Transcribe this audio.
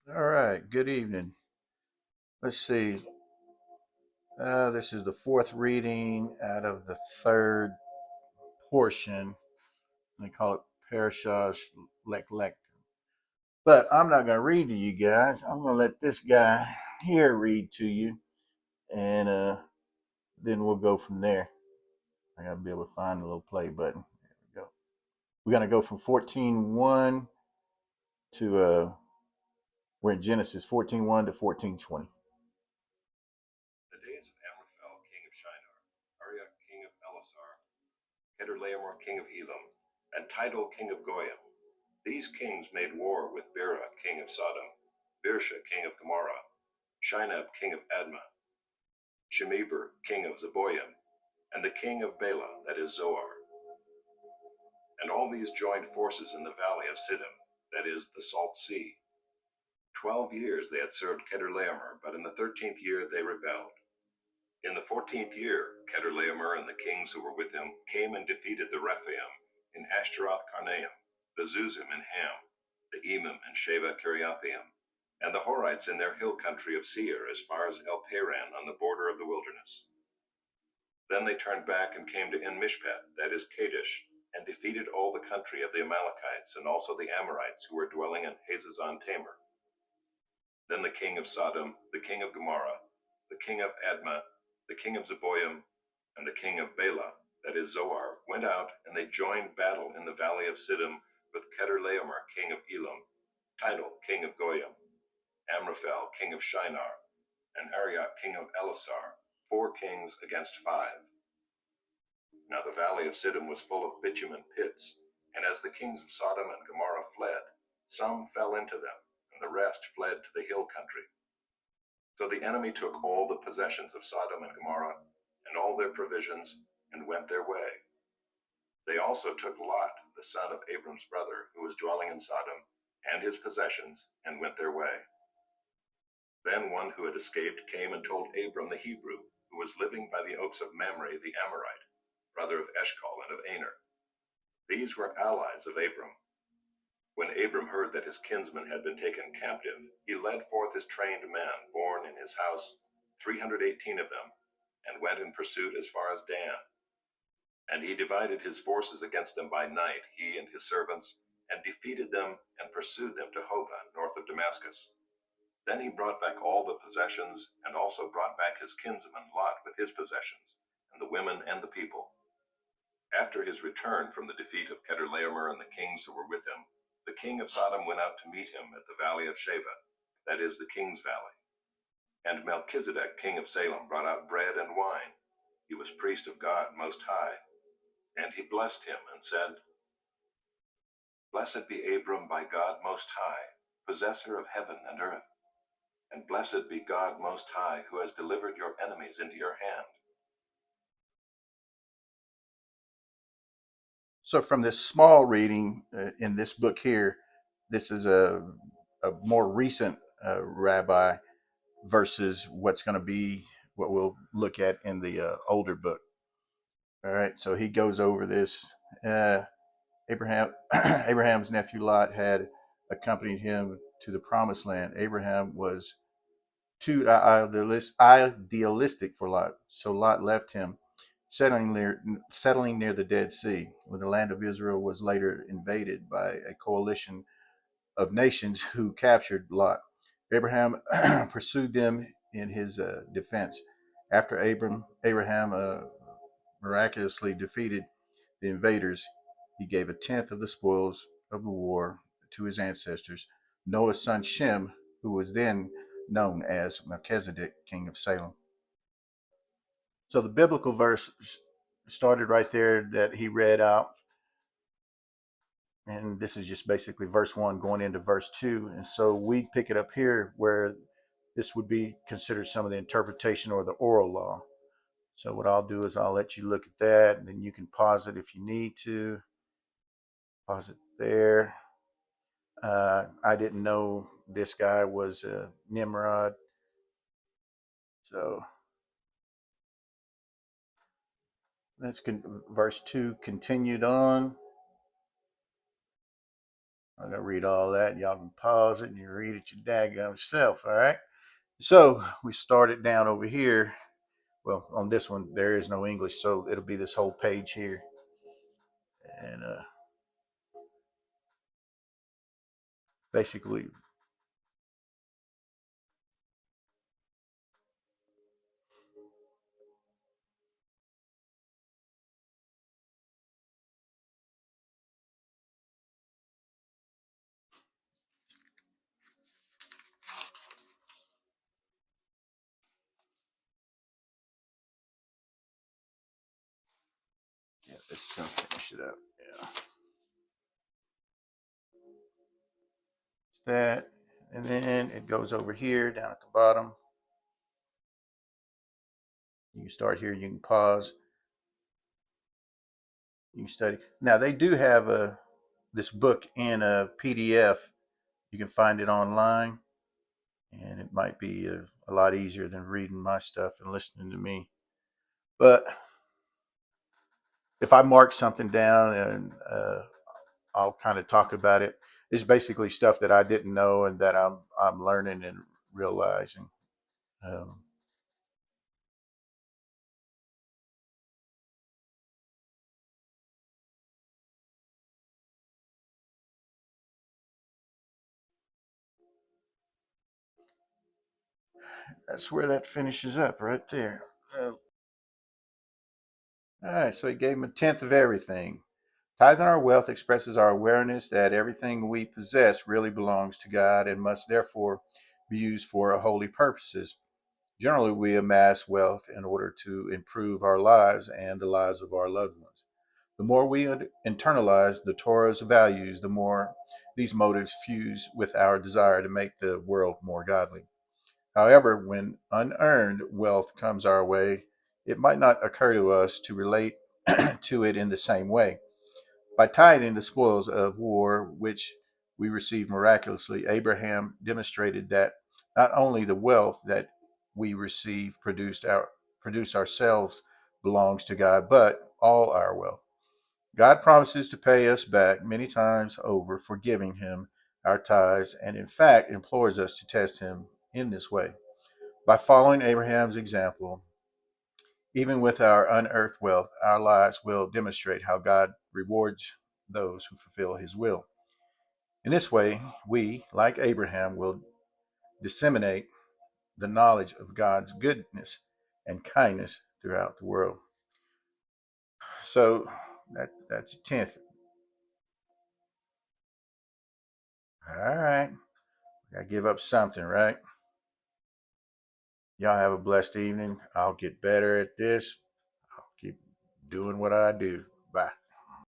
All right, good evening. Let's see. This is the fourth reading out of the third portion. They call it Parashash Lek. But I'm not going to read to you guys. I'm going to let this guy here read to you, and then we'll go from there. I got to be able to find the little play button. There we go. We're going to go from 14:1 to, we're in Genesis 14:1 to 14:20. The days of Amraphel, king of Shinar, Arioch, king of Elasar, Kedorlaomer, king of Elam, and Tidal, king of Goyim. These kings made war with Bera, king of Sodom, Birsha, king of Gomorrah, Shinab, king of Admah, Shemeber, king of Zeboim, and the king of Bela, that is Zoar. And all these joined forces in the valley of Siddim, that is the Salt Sea. 12 years they had served Kedorlaomer, but in the 13th year they rebelled. In the 14th year, Kedorlaomer and the kings who were with him came and defeated the Rephaim in Ashtaroth Karnaim, the Zuzim in Ham, the Emim and Sheva Kiriathaim, and the Horites in their hill country of Seir as far as El Paran on the border of the wilderness. Then they turned back and came to En-Mishpat, that is Kadesh, and defeated all the country of the Amalekites and also the Amorites who were dwelling in Hazazon Tamar. Then the king of Sodom, the king of Gomorrah, the king of Admah, the king of Zeboim, and the king of Bela, that is Zoar, went out, and they joined battle in the valley of Siddim with Kedorlaomer, king of Elam, Tidal, king of Goyim, Amraphel, king of Shinar, and Arioch, king of Elasar, 4 kings against 5. Now the valley of Siddim was full of bitumen pits, and as the kings of Sodom and Gomorrah fled, some fell into them, and the rest fled to the hill country. So the enemy took all the possessions of Sodom and Gomorrah, and all their provisions, and went their way. They also took Lot, the son of Abram's brother, who was dwelling in Sodom, and his possessions, and went their way. Then one who had escaped came and told Abram the Hebrew, who was living by the oaks of Mamre the Amorite, brother of Eshcol and of Aner. These were allies of Abram. When Abram heard that his kinsmen had been taken captive, he led forth his trained men, born in his house, 318 of them, and went in pursuit as far as Dan. And he divided his forces against them by night, he and his servants, and defeated them and pursued them to Hobah, north of Damascus. Then he brought back all the possessions, and also brought back his kinsman Lot with his possessions, and the women and the people. After his return from the defeat of Kedorlaomer and the kings who were with him, the king of Sodom went out to meet him at the valley of Sheva, that is the king's valley. And Melchizedek, king of Salem, brought out bread and wine. He was priest of God Most High. And he blessed him and said, Blessed be Abram by God Most High, possessor of heaven and earth. And blessed be God Most High, who has delivered your enemies into your hand. So from this small reading in this book here, this is a more recent rabbi versus what's going to be what we'll look at in the older book. All right, so he goes over this. Uh, Abraham's nephew Lot had accompanied him to the promised land. Abraham was too idealistic for Lot, so Lot left him, settling near the Dead Sea, when the land of Israel was later invaded by a coalition of nations who captured Lot. Abraham pursued them in his defense. After Abraham miraculously defeated the invaders, he gave a tenth of the spoils of the war to his ancestors, Noah's son Shem, who was then known as Melchizedek, king of Salem. So the biblical verse started right there that he read out, and this is just basically verse 1 going into verse 2. And so we pick it up here where this would be considered some of the interpretation or the oral law. So what I'll do is I'll let you look at that, and then you can pause it if you need to. Pause it there. I didn't know this guy was Nimrod. So verse 2 continued on. I'm going to read all that. Y'all can pause it and you read it your daggone self, all right? So we started down over here. Well, on this one, there is no English, so it'll be this whole page here. And basically, yeah, let's finish it up. Yeah, that. And then it goes over here down at the bottom. You can start here, you can pause, you can study. Now, they do have this book in a PDF. You can find it online, and it might be a lot easier than reading my stuff and listening to me. But if I mark something down and I'll kind of talk about it. It's basically stuff that I didn't know and that I'm learning and realizing. Um, that's where that finishes up right there. All right, so he gave him a tenth of everything. Tithing our wealth expresses our awareness that everything we possess really belongs to God and must therefore be used for holy purposes. Generally, we amass wealth in order to improve our lives and the lives of our loved ones. The more we internalize the Torah's values, the more these motives fuse with our desire to make the world more godly. However, when unearned wealth comes our way, it might not occur to us to relate to it in the same way. By tithing the spoils of war, which we received miraculously, Abraham demonstrated that not only the wealth that we receive produced ourselves belongs to God, but all our wealth. God promises to pay us back many times over for giving him our tithes, and in fact implores us to test him in this way. By following Abraham's example, even with our unearthed wealth, our lives will demonstrate how God rewards those who fulfill his will. In this way, we, like Abraham, will disseminate the knowledge of God's goodness and kindness throughout the world. So that's 10th. All right. Gotta give up something, right? Y'all have a blessed evening. I'll get better at this. I'll keep doing what I do. Bye.